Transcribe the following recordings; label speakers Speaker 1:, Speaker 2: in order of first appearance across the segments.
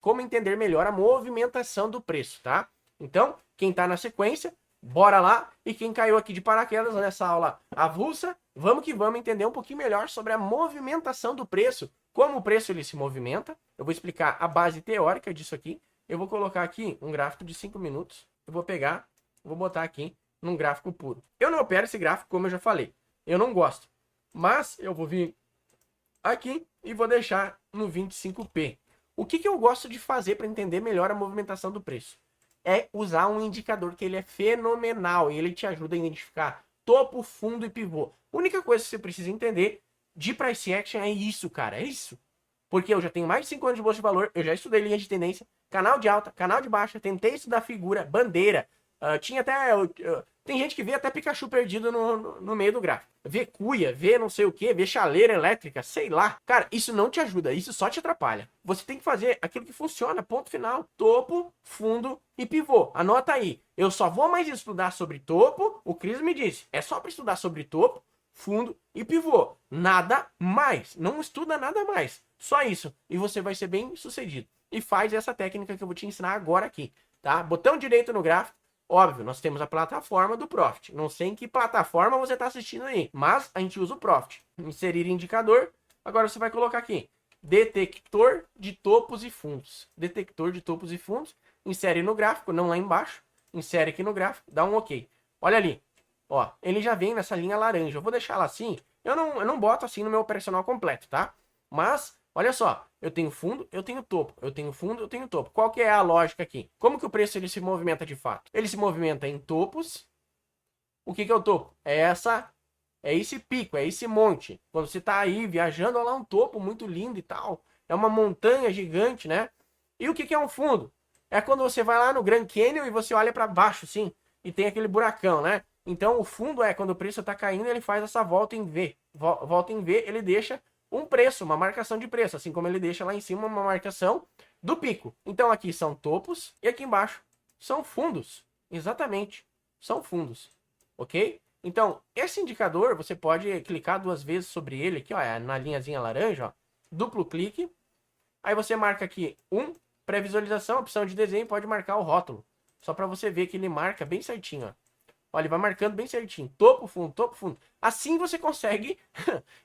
Speaker 1: como entender melhor a movimentação do preço, tá? Então, quem tá na sequência, bora lá. E quem caiu aqui de paraquedas nessa aula avulsa, vamos que vamos entender um pouquinho melhor sobre a movimentação do preço, como o preço ele se movimenta. Eu vou explicar a base teórica disso aqui. Eu vou colocar aqui um gráfico de 5 minutos. Eu vou pegar, vou botar aqui num gráfico puro. Eu não opero esse gráfico, como eu já falei. Eu não gosto. Mas eu vou vir aqui e vou deixar no 25p. O que eu gosto de fazer para entender melhor a movimentação do preço? É usar um indicador que ele é fenomenal e ele te ajuda a identificar topo, fundo e pivô. A única coisa que você precisa entender de price action é isso, cara, é isso. Porque eu já tenho mais de 5 anos de bolsa de valor, eu já estudei linha de tendência, canal de alta, canal de baixa, tentei estudar figura, bandeira, tinha até... tem gente que vê até Pikachu perdido no meio do gráfico. Vê cuia, vê não sei o que, vê chaleira elétrica, sei lá. Cara, isso não te ajuda, isso só te atrapalha. Você tem que fazer aquilo que funciona, ponto final. Topo, fundo e pivô. Anota aí. Eu só vou mais estudar sobre topo, o Cris me disse. É só para estudar sobre topo, fundo e pivô. Nada mais. Não estuda nada mais. Só isso. E você vai ser bem sucedido. E faz essa técnica que eu vou te ensinar agora aqui, tá? Botão direito no gráfico. Óbvio, nós temos a plataforma do Profit. Não sei em que plataforma você está assistindo aí, mas a gente usa o Profit. Inserir indicador. Agora você vai colocar aqui, detector de topos e fundos. Detector de topos e fundos. Insere no gráfico, não lá embaixo. Insere aqui no gráfico, dá um OK. Olha ali, ó, ele já vem nessa linha laranja. Eu vou deixar ela assim. Eu não boto assim no meu operacional completo, tá? Mas... olha só, eu tenho fundo, eu tenho topo. Eu tenho fundo, eu tenho topo. Qual que é a lógica aqui? Como que o preço ele se movimenta de fato? Ele se movimenta em topos. O que é o topo? É esse pico, é esse monte. Quando você tá aí viajando, olha lá um topo muito lindo e tal. É uma montanha gigante, né? E o que é um fundo? É quando você vai lá no Grand Canyon e você olha para baixo, sim, e tem aquele buracão, né? Então o fundo é quando o preço tá caindo, ele faz essa volta em V. Volta em V, ele deixa um preço, uma marcação de preço, assim como ele deixa lá em cima uma marcação do pico. Então aqui são topos e aqui embaixo são fundos. Exatamente, são fundos, ok? Então, esse indicador, você pode clicar 2 vezes sobre ele aqui, ó, na linhazinha laranja, ó, duplo clique. Aí você marca aqui pré-visualização, opção de desenho, pode marcar o rótulo. Só para você ver que ele marca bem certinho, ó. Olha, ele vai marcando bem certinho. Topo, fundo, topo, fundo. Assim você consegue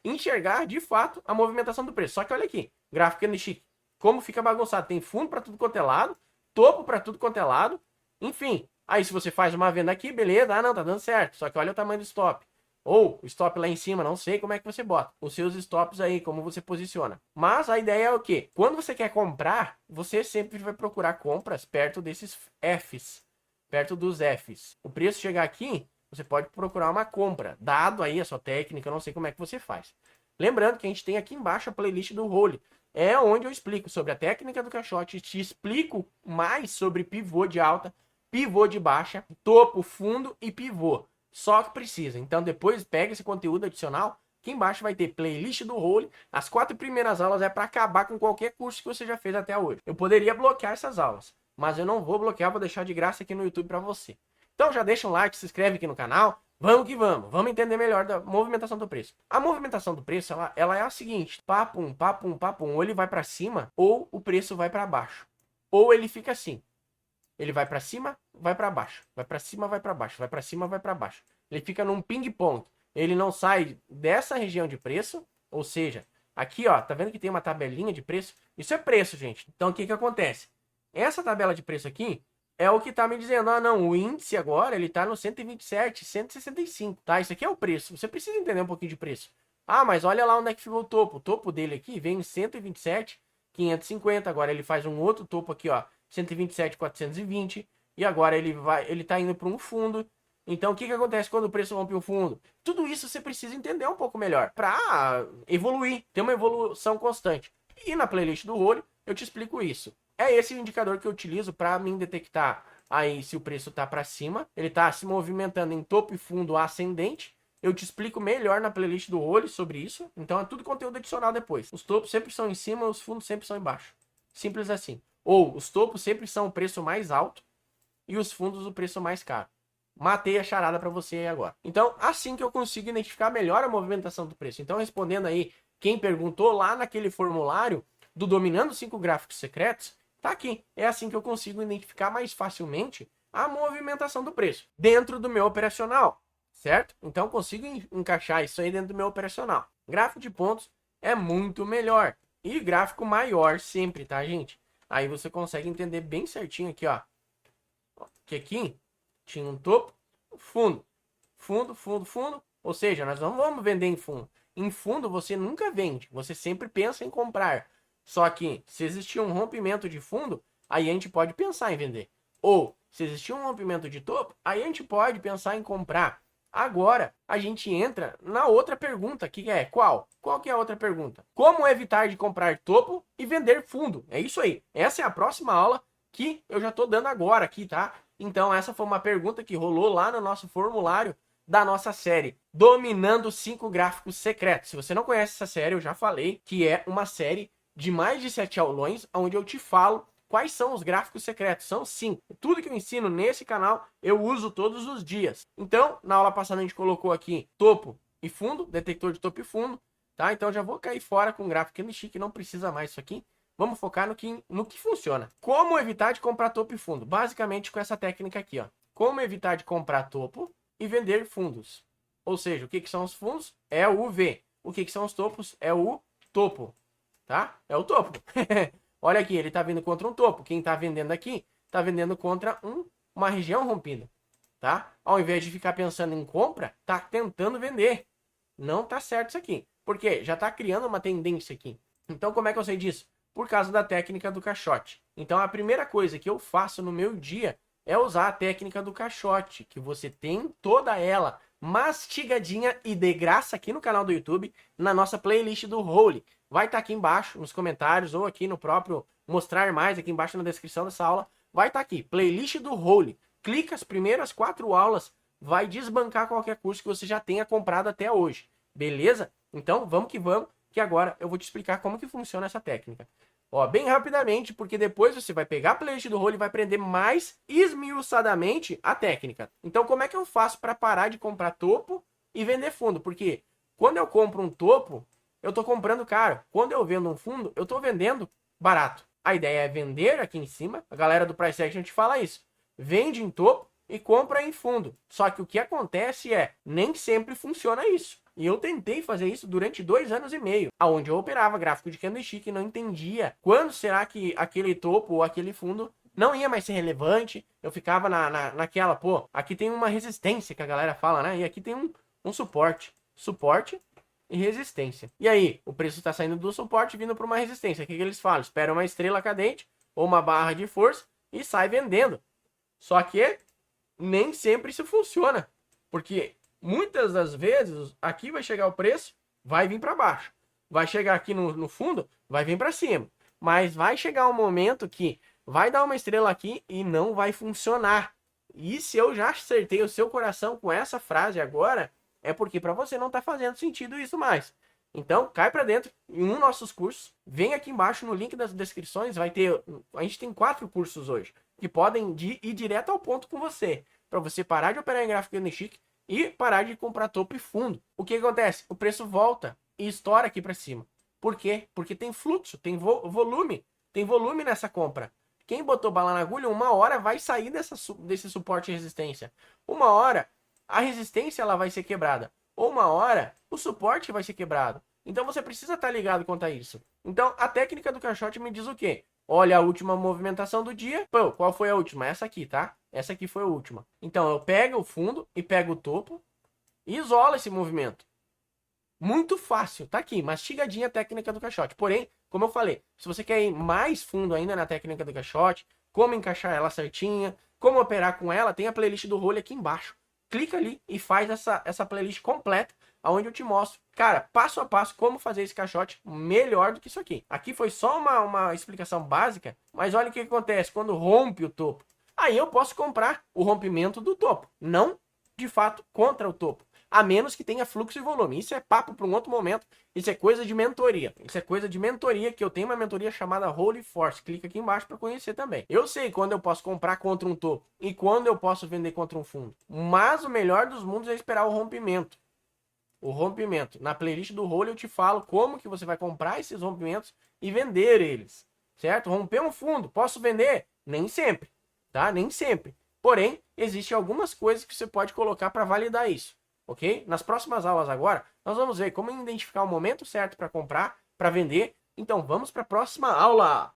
Speaker 1: enxergar, de fato, a movimentação do preço. Só que olha aqui, gráfico candlestick. Como fica bagunçado. Tem fundo para tudo quanto é lado, topo para tudo quanto é lado. Enfim, aí se você faz uma venda aqui, beleza. Ah, não, tá dando certo. Só que olha o tamanho do stop. Ou o stop lá em cima, não sei como é que você bota. Os seus stops aí, como você posiciona. Mas a ideia é o quê? Quando você quer comprar, você sempre vai procurar compras perto desses Fs. Perto dos Fs. O preço chegar aqui, você pode procurar uma compra. Dado aí a sua técnica, eu não sei como é que você faz. Lembrando que a gente tem aqui embaixo a playlist do Role. É onde eu explico sobre a técnica do caixote, te explico mais sobre pivô de alta, pivô de baixa, topo, fundo e pivô. Só que precisa. Então depois pega esse conteúdo adicional. Aqui embaixo vai ter playlist do Role. As 4 primeiras aulas é para acabar com qualquer curso que você já fez até hoje. Eu poderia bloquear essas aulas, mas eu não vou bloquear, vou deixar de graça aqui no YouTube para você. Então já deixa um like, se inscreve aqui no canal. Vamos que vamos. Vamos entender melhor da movimentação do preço. A movimentação do preço, ela é a seguinte. Papum, papum, papum. Ou ele vai para cima, ou o preço vai para baixo. Ou ele fica assim. Ele vai para cima, vai para baixo. Vai para cima, vai para baixo. Vai para cima, vai para baixo. Ele fica num ping-pong. Ele não sai dessa região de preço. Ou seja, aqui, ó, tá vendo que tem uma tabelinha de preço? Isso é preço, gente. Então o que acontece? Essa tabela de preço aqui é o que tá me dizendo, ah não, o índice agora ele tá no 127, 165, tá? Isso aqui é o preço, você precisa entender um pouquinho de preço. Ah, mas olha lá onde é que ficou o topo dele aqui vem em 127, 550, agora ele faz um outro topo aqui, ó, 127, 420, e agora ele tá indo para um fundo. Então o que acontece quando o preço rompe o fundo? Tudo isso você precisa entender um pouco melhor, para evoluir, ter uma evolução constante. E na playlist do Role eu te explico isso. É esse o indicador que eu utilizo para mim detectar aí se o preço está para cima, ele está se movimentando em topo e fundo ascendente. Eu te explico melhor na playlist do Role sobre isso. Então é tudo conteúdo adicional depois. Os topos sempre são em cima, os fundos sempre são embaixo. Simples assim. Ou os topos sempre são o preço mais alto e os fundos o preço mais caro. Matei a charada para você aí agora. Então, assim que eu consigo identificar melhor a movimentação do preço. Então, respondendo aí quem perguntou lá naquele formulário do Dominando 5 Gráficos Secretos, tá aqui. É assim que eu consigo identificar mais facilmente a movimentação do preço dentro do meu operacional, certo? Então, eu consigo encaixar isso aí dentro do meu operacional. Gráfico de pontos é muito melhor. E gráfico maior sempre, tá, gente? Aí você consegue entender bem certinho aqui, ó. Que aqui tinha um topo, fundo. Fundo, fundo, fundo. Ou seja, nós não vamos vender em fundo. Em fundo você nunca vende. Você sempre pensa em comprar. Só que se existir um rompimento de fundo, aí a gente pode pensar em vender. Ou se existir um rompimento de topo, aí a gente pode pensar em comprar. Agora, a gente entra na outra pergunta, que é qual? Qual que é a outra pergunta? Como evitar de comprar topo e vender fundo? É isso aí. Essa é a próxima aula que eu já estou dando agora aqui, tá? Então, essa foi uma pergunta que rolou lá no nosso formulário da nossa série Dominando 5 Gráficos Secretos. Se você não conhece essa série, eu já falei que é uma série de mais de 7 aulões, onde eu te falo quais são os gráficos secretos. São 5. Tudo que eu ensino nesse canal, eu uso todos os dias. Então, na aula passada a gente colocou aqui topo e fundo, detector de topo e fundo, tá? Então, já vou cair fora com o gráfico candlestick, não precisa mais isso aqui. Vamos focar no que funciona. Como evitar de comprar topo e fundo? Basicamente com essa técnica aqui, ó. Como evitar de comprar topo e vender fundos. Ou seja, o que são os fundos? É o V. O que são os topos? É o topo. Tá? É o topo. Olha aqui, ele está vindo contra um topo. Quem está vendendo aqui, está vendendo contra uma região rompida. Tá? Ao invés de ficar pensando em compra, está tentando vender. Não está certo isso aqui. Por quê? Já está criando uma tendência aqui. Então, como é que eu sei disso? Por causa da técnica do caixote. Então, a primeira coisa que eu faço no meu dia é usar a técnica do caixote, que você tem toda ela mastigadinha e de graça aqui no canal do YouTube, na nossa playlist do Holy. Vai estar aqui embaixo nos comentários ou aqui no próprio mostrar mais, aqui embaixo na descrição dessa aula. Vai estar aqui, playlist do Holy. Clica as primeiras 4 aulas, vai desbancar qualquer curso que você já tenha comprado até hoje. Beleza? Então, vamos, que agora eu vou te explicar como que funciona essa técnica. Ó, bem rapidamente, porque depois você vai pegar a playlist do Holy e vai aprender mais esmiuçadamente a técnica. Então, como é que eu faço para parar de comprar topo e vender fundo? Porque quando eu compro um topo, eu estou comprando caro. Quando eu vendo um fundo, eu estou vendendo barato. A ideia é vender aqui em cima. A galera do Price Action te fala isso. Vende em topo e compra em fundo. Só que o que acontece é, nem sempre funciona isso. E eu tentei fazer isso durante 2 anos e meio, onde eu operava gráfico de candlestick e não entendia quando será que aquele topo ou aquele fundo não ia mais ser relevante. Eu ficava naquela, pô, aqui tem uma resistência que a galera fala, né? E aqui tem um suporte. Suporte e resistência. E aí, o preço está saindo do suporte vindo para uma resistência. O que eles falam? Espera uma estrela cadente ou uma barra de força e sai vendendo. Só que nem sempre isso funciona. Porque muitas das vezes, aqui vai chegar o preço, vai vir para baixo. Vai chegar aqui no fundo, vai vir para cima. Mas vai chegar um momento que vai dar uma estrela aqui e não vai funcionar. E se eu já acertei o seu coração com essa frase agora, é porque para você não está fazendo sentido isso mais. Então, cai para dentro em um dos nossos cursos. Vem aqui embaixo no link das descrições. A gente tem 4 cursos hoje que podem ir direto ao ponto com você. Para você parar de operar em gráfico candlestick e parar de comprar topo e fundo. O que acontece? O preço volta e estoura aqui para cima. Por quê? Porque tem fluxo, tem volume. Tem volume nessa compra. Quem botou bala na agulha, uma hora vai sair desse suporte e resistência. Uma hora a resistência ela vai ser quebrada. Ou uma hora o suporte vai ser quebrado. Então você precisa estar ligado quanto a isso. Então a técnica do caixote me diz o quê? Olha a última movimentação do dia. Pô, qual foi a última? Essa aqui, tá? Essa aqui foi a última. Então eu pego o fundo e pego o topo e isolo esse movimento. Muito fácil, tá aqui, mastigadinha a técnica do caixote. Porém, como eu falei, se você quer ir mais fundo ainda na técnica do caixote, como encaixar ela certinha, como operar com ela, tem a playlist do Holy aqui embaixo. Clica ali e faz essa playlist completa, onde eu te mostro, cara, passo a passo, como fazer esse caixote melhor do que isso aqui. Aqui foi só uma explicação básica, mas olha o que acontece quando rompe o topo. Aí eu posso comprar o rompimento do topo, não de fato contra o topo. A menos que tenha fluxo e volume. Isso é papo para um outro momento. Isso é coisa de mentoria. Isso é coisa de mentoria, que eu tenho uma mentoria chamada Holy Force. Clica aqui embaixo para conhecer também. Eu sei quando eu posso comprar contra um topo e quando eu posso vender contra um fundo. Mas o melhor dos mundos é esperar o rompimento. O rompimento. Na playlist do Holy eu te falo como que você vai comprar esses rompimentos e vender eles. certo? Romper um fundo, posso vender? Nem sempre, tá? Nem sempre. Porém, existem algumas coisas que você pode colocar para validar isso, ok? Nas próximas aulas agora, nós vamos ver como identificar o momento certo para comprar, para vender. Então, vamos para a próxima aula!